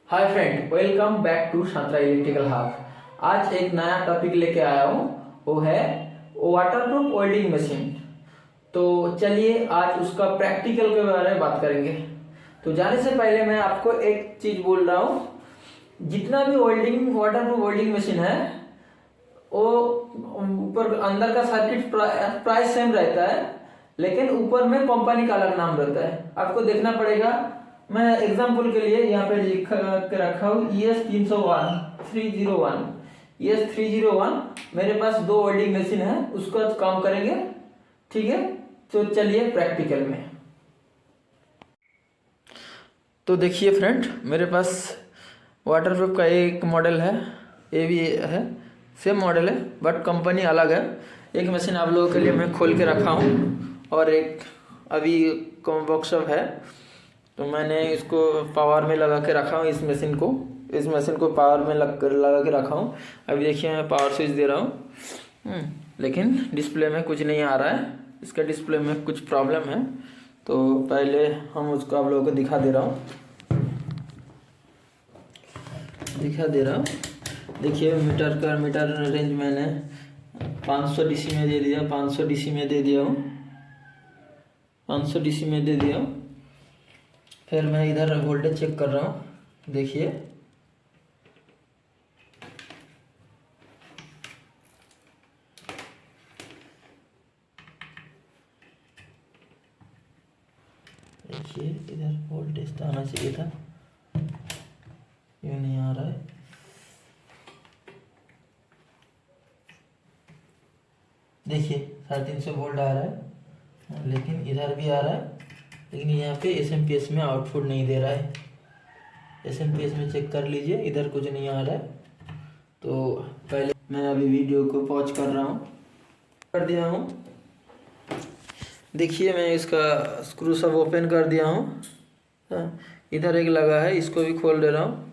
Hi friend, welcome back to Shantara electrical hub. आज एक नया टॉपिक लेके आया हूँ, वो है वाटरप्रूफ वेल्डिंग मशीन। तो चलिए आज उसका प्रैक्टिकल के बारे में बात करेंगे। तो जाने से पहले मैं आपको एक चीज़ बोल रहा हूँ, जितना भी वेल्डिंग वाटरप्रूफ वेल्डिंग मशीन है वो ऊपर अंदर का सर्किट प्राइस सेम रहता है, लेकिन ऊपर में कंपनी का अलग नाम रहता है। आपको देखना पड़ेगा। मैं एग्जांपल के लिए यहाँ पे लिख के रखा हूँ ES301 मेरे पास दो वेल्डिंग मशीन है, उसका काम करेंगे। ठीक है, तो चलिए प्रैक्टिकल में। तो देखिए फ्रेंड, मेरे पास वाटरप्रूफ का एक मॉडल है, ये भी है, सेम मॉडल है बट कंपनी अलग है। एक मशीन आप लोगों के लिए मैं खोल के रखा हूँ और एक अभी वर्कशॉप है, तो मैंने इसको पावर में लगा के रखा हूँ। इस मशीन को पावर में लगा के रखा हूँ। अभी देखिए मैं पावर स्विच दे रहा हूँ, लेकिन डिस्प्ले में कुछ नहीं आ रहा है। इसका डिस्प्ले में कुछ प्रॉब्लम है, तो पहले हम उसको आप लोगों को दिखा दे रहा हूँ। देखिए मीटर रेंज मैंने 500 डीसी में दे दिया, 500 डीसी में दे दिया हूँ, 500 डीसी में दे दिया हूँ। फिर मैं इधर वोल्टेज चेक कर रहा हूँ। देखिए इधर वोल्टेज तो आना चाहिए था, ये नहीं आ रहा है। देखिए 350 वोल्ट आ रहा है, लेकिन इधर भी आ रहा है, लेकिन यहाँ पे एसएमपीएस में आउटपुट नहीं दे रहा है। एसएमपीएस में चेक कर लीजिए, इधर कुछ नहीं आ रहा है। तो पहले मैं अभी वीडियो को पॉज कर रहा हूँ, कर दिया हूँ। देखिए मैं इसका स्क्रू सब ओपन कर दिया हूँ। इधर एक लगा है, इसको भी खोल दे रहा हूँ।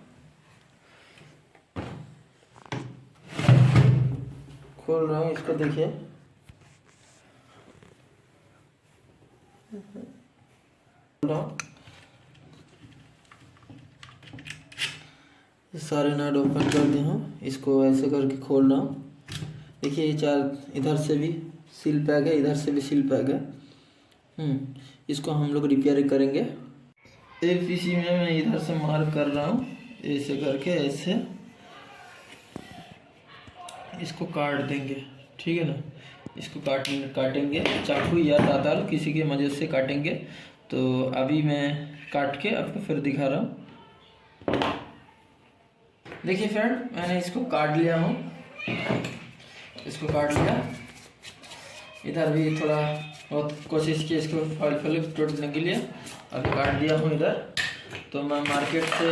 खोल रहा हूँ इसको, देखिए सारे नट ओपन कर दिए हूँ, इसको ऐसे करके खोल रहा हूँ। देखिए ये चार, इधर से भी सील पैक है, इधर से भी सील पैक है। इसको हम लोग रिपेयर करेंगे। एक पीसी में मैं इधर से मार्क कर रहा हूँ, ऐसे करके ऐसे इसको काट देंगे। ठीक है ना, इसको काटेंगे चाकू या दातार, किसी की मदद से काटेंगे। तो अभी मैं काट के आपको फिर दिखा रहा हूँ। देखिए फ्रेंड, मैंने इसको काट लिया हूँ, इसको काट लिया। इधर भी थोड़ा बहुत कोशिश की इसको फल तोड़ने के लिए, अभी काट दिया हूँ इधर। तो मैं मार्केट से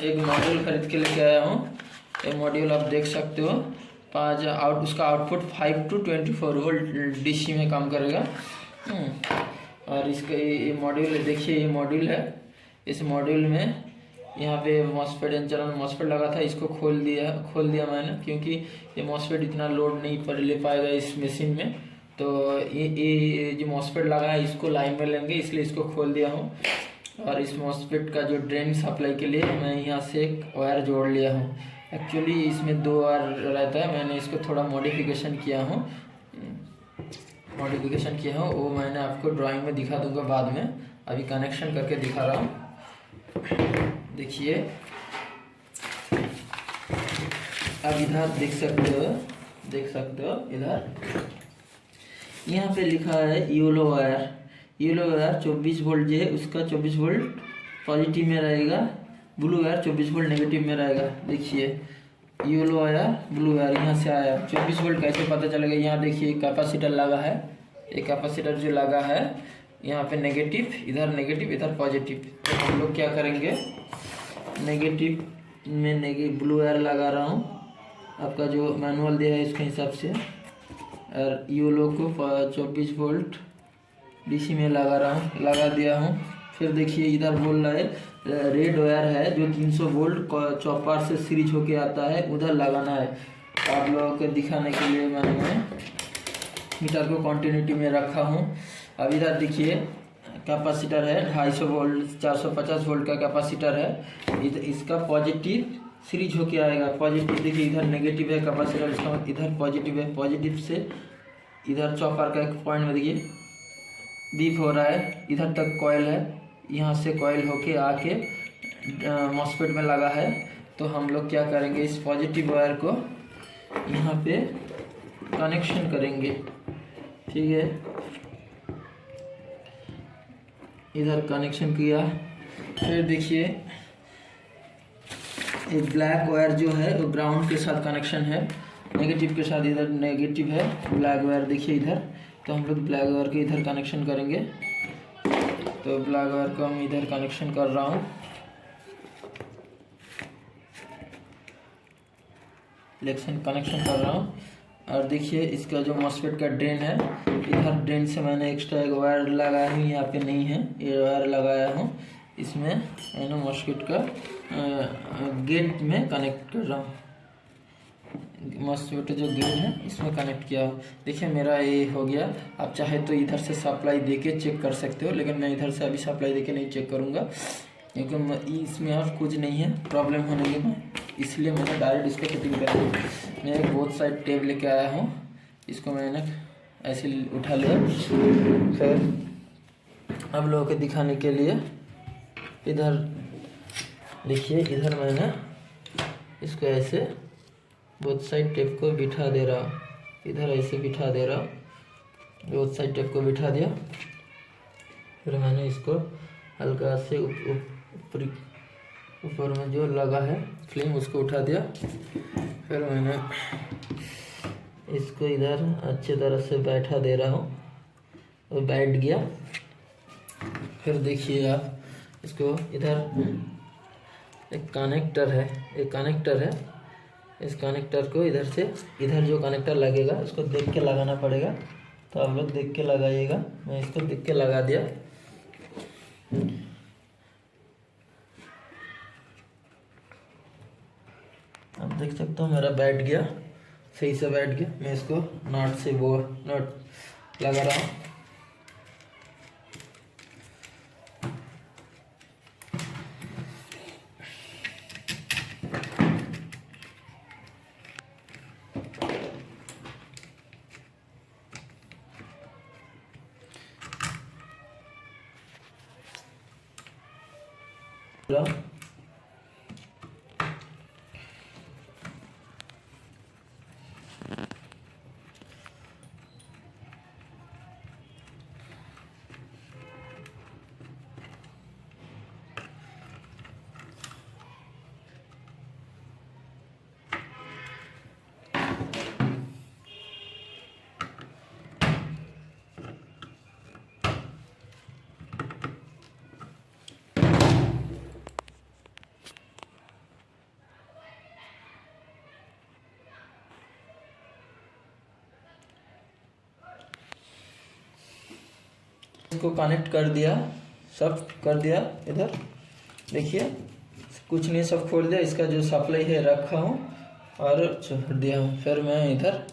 एक मॉड्यूल खरीद के लेके आया हूँ। ये मॉड्यूल आप देख सकते हो, उसका आउटपुट 5 to 24 वोल्ट डीसी में काम करेगा। और इसका ये मॉड्यूल देखिए, ये मॉड्यूल है। इस मॉड्यूल में यहाँ पे मॉसफेट चैनल मॉसफेट लगा था, इसको खोल दिया मैंने, क्योंकि ये मॉसफेट इतना लोड नहीं ले पाएगा इस मशीन में। तो ये जो मॉसफेट लगा है इसको लाइन में लेंगे, इसलिए इसको खोल दिया हूँ। और इस मॉसफेट का जो ड्रेन सप्लाई के लिए मैं यहाँ से एक वायर जोड़ लिया हूँ। एक्चुअली इसमें 2 वायर रहता है, मैंने इसको थोड़ा मॉडिफिकेशन किया हूँ। वो मैंने आपको ड्राइंग में दिखा दूंगा बाद में, अभी कनेक्शन करके दिखा रहा हूँ। देखिए अब इधर देख सकते हो इधर यहाँ पे लिखा है येलो वायर 24 वोल्ट जो है उसका 24 वोल्ट पॉजिटिव में रहेगा, ब्लू वायर 24 वोल्ट नेगेटिव में रहेगा। देखिए येलो वायर ब्लू वायर यहाँ से आया, 24 वोल्ट कैसे पता चलेगा? यहाँ देखिए कैपेसिटर लगा है, एक कैपेसिटर जो लगा है यहाँ पे नेगेटिव, इधर पॉजिटिव। तो हम लोग क्या करेंगे, नेगेटिव में ब्लू वायर लगा रहा हूँ, आपका जो मैनुअल दिया है इसके हिसाब से। और येलो को 24 वोल्ट डीसी में लगा दिया हूँ। फिर देखिए इधर बोल रहा है रेड वायर है जो 300 वोल्ट चॉपर से सीरीज होके आता है, उधर लगाना है। आप लोगों को दिखाने के लिए मैंने मीटर को कंटिन्यूटी में रखा हूँ। अब इधर देखिए कैपेसिटर है, 250 वोल्ट 450 वोल्ट का कैपेसिटर है। इसका पॉजिटिव सीरीज होके आएगा। पॉजिटिव देखिए इधर नेगेटिव है कैपेसिटर, इसका इधर पॉजिटिव है। पॉजिटिव से इधर चॉपर का एक पॉइंट में देखिए बीप हो रहा है, इधर तक कॉइल है, यहाँ से कॉइल होके आके मॉसफेट में लगा है। तो हम लोग क्या करेंगे, इस पॉजिटिव वायर को यहाँ पे कनेक्शन करेंगे, ठीक है। इधर कनेक्शन किया, फिर देखिए ये ब्लैक वायर जो है वो ग्राउंड के साथ कनेक्शन है, नेगेटिव के साथ। इधर नेगेटिव है, ब्लैक वायर देखिए इधर। तो हम लोग ब्लैक वायर के इधर कनेक्शन करेंगे। तो ब्लैक वायर को हम इधर कनेक्शन कर रहा हूँ, कनेक्शन कर रहा हूँ। और देखिए इसका जो मॉसफेट का ड्रेन है, इधर ड्रेन से मैंने एक्स्ट्रा एक वायर लगाया हूँ, यहाँ पे नहीं है, ये वायर लगाया हूँ इसमें। मैंने मॉसफेट का गेट में कनेक्ट कर रहा हूँ, मॉसफेट जो गेट है इसमें कनेक्ट किया हो। देखिए मेरा ये हो गया। आप चाहे तो इधर से सप्लाई देके चेक कर सकते हो, लेकिन मैं इधर से अभी सप्लाई देके नहीं चेक करूँगा, क्योंकि इसमें और कुछ नहीं है प्रॉब्लम होने की, इसलिए मैंने डायरेक्ट इसको फिटिंग कर दी। मैं एक बोथ साइड टेप लेके आया हूँ, इसको मैंने ऐसे उठा लिया। फिर अब लोगों को दिखाने के लिए इधर देखिए, इधर मैंने इसको ऐसे बोथ साइड टेप को बिठा दे रहा हूँ, इधर ऐसे बिठा दे रहा हूँ, बोथ साइड टेप को बिठा दिया। फिर मैंने इसको हल्का से ऊपर में जो लगा है फ्लेम उसको उठा दिया। फिर मैंने इसको इधर अच्छे तरह से बैठा दे रहा हूँ, और बैठ गया। फिर देखिए आप इसको, इधर एक कनेक्टर है, इस कनेक्टर को इधर से, इधर जो कनेक्टर लगेगा उसको देख के लगाना पड़ेगा। तो आप लोग देख के लगाइएगा, मैं इसको देख के लगा दिया। आप देख सकते हो मेरा बैठ गया, सही से बैठ गया। मैं इसको नॉट से वो नॉट लगा रहा हूँ। इसको कनेक्ट कर दिया, सब कर दिया। इधर देखिए कुछ नहीं, सब खोल दिया। इसका जो सप्लाई है रखा हूँ और छोड़ दिया हूँ। फिर मैं इधर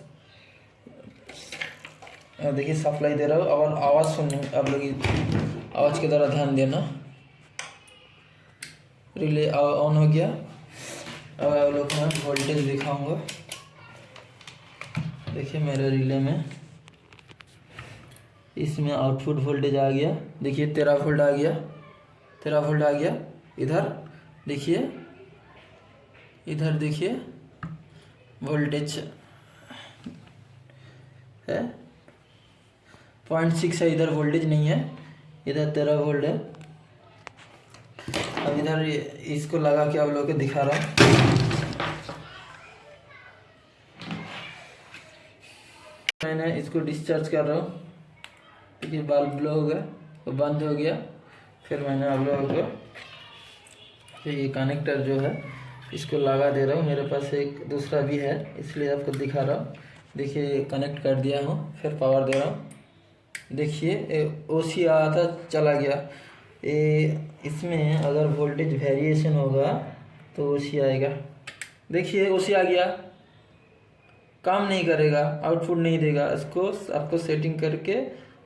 देखिए सप्लाई दे रहा हूँ, और आवाज़ सुनने, आप लोग आवाज़ की तरह ध्यान देना। रिले ऑन हो गया। अब आप लोग मैं वोल्टेज दिखाऊंगा। देखिए मेरे रिले में इसमें आउटपुट वोल्टेज आ गया, देखिए 13 वोल्ट आ गया, 13 वोल्ट आ गया। इधर देखिए वोल्टेज है 0.6 है, इधर वोल्टेज नहीं है, इधर 13 वोल्ट है। अब इधर इसको लगा के आप लोगों को दिखा रहा हूँ। मैंने इसको डिस्चार्ज कर रहा हूँ, देखिए बल्ब ब्लो हो गया, वो बंद हो गया। फिर मैंने आप लोगों को ये कनेक्टर जो है इसको लगा दे रहा हूँ। मेरे पास एक दूसरा भी है, इसलिए आपको दिखा रहा हूँ। देखिए कनेक्ट कर दिया हूँ, फिर पावर दे रहा हूँ। देखिए ओसी आया था, चला गया। इसमें अगर वोल्टेज वेरिएशन होगा तो ओसी आएगा। देखिए ओसी आ गया, काम नहीं करेगा, आउटपुट नहीं देगा। इसको आपको सेटिंग करके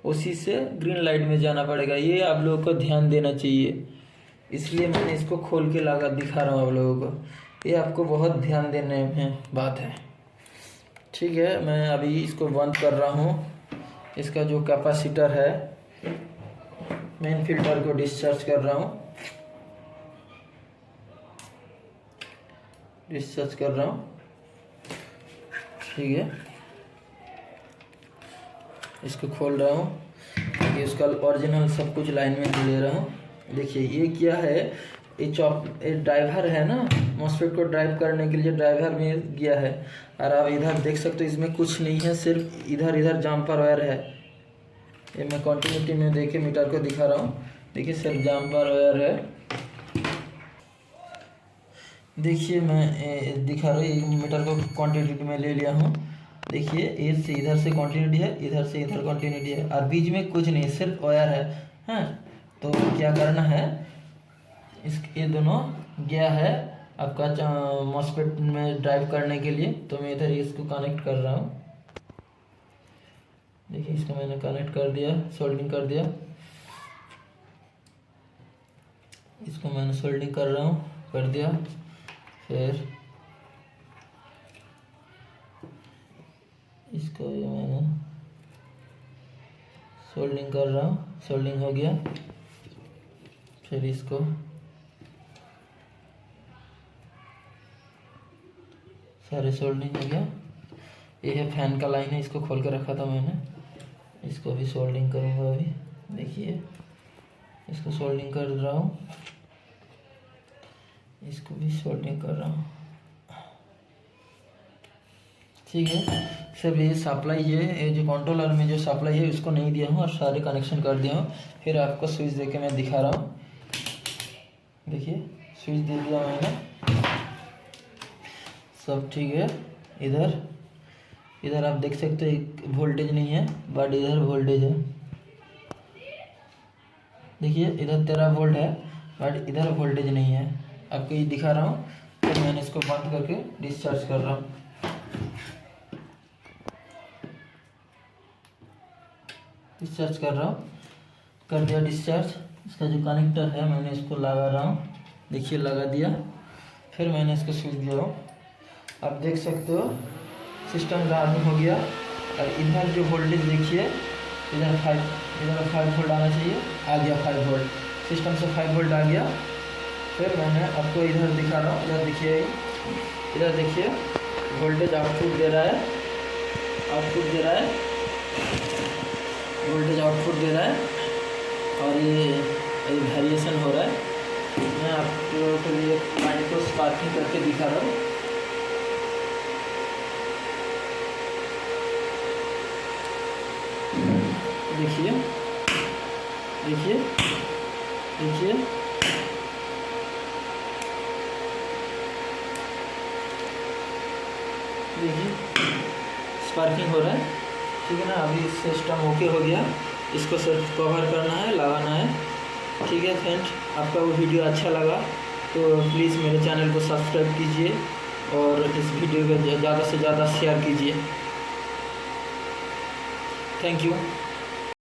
उसी से ग्रीन लाइट में जाना पड़ेगा। ये आप लोगों को ध्यान देना चाहिए, इसलिए मैंने इसको खोल के लगा दिखा रहा हूँ आप लोगों को। ये आपको बहुत ध्यान देने में बात है। ठीक है, मैं अभी इसको बंद कर रहा हूँ। इसका जो कैपेसिटर है, मेन फिल्टर को डिस्चार्ज कर रहा हूँ, डिस्चार्ज कर रहा हूँ। ठीक है, इसको खोल रहा हूँ कि इसका ओरिजिनल सब कुछ लाइन में ले रहा हूँ। देखिए ये क्या है, ये ड्राइवर है ना, मॉस्फेट को ड्राइव करने के लिए ड्राइवर में गया है। और आप इधर देख सकते हो इसमें कुछ नहीं है, सिर्फ इधर इधर जम्पर वायर है। ये मैं कंटिन्यूटी में देखे मीटर को दिखा रहा हूँ। देखिए सिर्फ जम्पर वायर है। देखिए मैं दिखा रहा हूँ, मीटर को क्वांटिटी में ले लिया हूँ। देखिए ये से इधर से कंटिन्यूटी है, इधर से इधर कंटिन्यूटी है, और बीच में कुछ नहीं, सिर्फ वायर है। हाँ, तो क्या करना है, ये दोनों गया है आपका मॉस्फेट में ड्राइव करने के लिए। तो मैं इधर इसको कनेक्ट कर रहा हूँ। देखिए इसको मैंने कनेक्ट कर दिया, सोल्डिंग कर दिया। इसको मैंने सोल्डिंग कर रहा हूँ, कर दिया। फिर इसको ये मैंने सोल्डिंग कर रहा हूँ, सोल्डिंग हो गया। फिर इसको सारे सोल्डिंग हो गया। ये है फैन का लाइन है, इसको खोल के रखा था मैंने। इसको भी सोल्डिंग करूँगा अभी। देखिए इसको सोल्डिंग कर रहा हूँ, इसको भी सोल्डिंग कर रहा हूँ। ठीक है, सब ये सप्लाई ये जो कंट्रोलर में जो सप्लाई है उसको नहीं दिया हूँ और सारे कनेक्शन कर दिया हूँ। फिर आपको स्विच दे के मैं दिखा रहा हूँ। देखिए स्विच दे दिया मैंने, सब ठीक है। इधर आप देख सकते हो वोल्टेज नहीं है, बट इधर वोल्टेज है। देखिए इधर 13 वोल्ट है, बट इधर वोल्टेज नहीं है। आपको ये दिखा रहा हूँ। फिर मैंने इसको बंद करके डिस्चार्ज कर रहा हूँ। डिस्चार्ज कर रहा हूँ, कर दिया डिस्चार्ज। इसका जो कनेक्टर है मैंने इसको लगा रहा हूँ। देखिए लगा दिया। फिर मैंने इसको स्विच दिया हूँ। आप देख सकते हो सिस्टम रन हो गया। और इधर जो वोल्टेज देखिए, इधर 5 वोल्ट आना चाहिए, आ गया 5 वोल्ट। सिस्टम से 5 वोल्ट आ गया। फिर मैंने आपको इधर दिखा रहा हूँ। इधर देखिए वोल्टेज आउटपुट दे रहा है, वोल्टेज आउटपुट दे रहा है। और ये वेरिएशन हो रहा है। मैं आपको के लिए लाइन को स्पार्किंग करके दिखा रहा हूँ। देखिए स्पार्किंग हो रहा है। ठीक है ना, अभी सिस्टम ओके हो गया। इसको सिर्फ कवर करना है, लगाना है। ठीक है फ्रेंड्स, आपका वो वीडियो अच्छा लगा तो प्लीज़ मेरे चैनल को सब्सक्राइब कीजिए और इस वीडियो को ज़्यादा से ज़्यादा शेयर कीजिए। Thank you.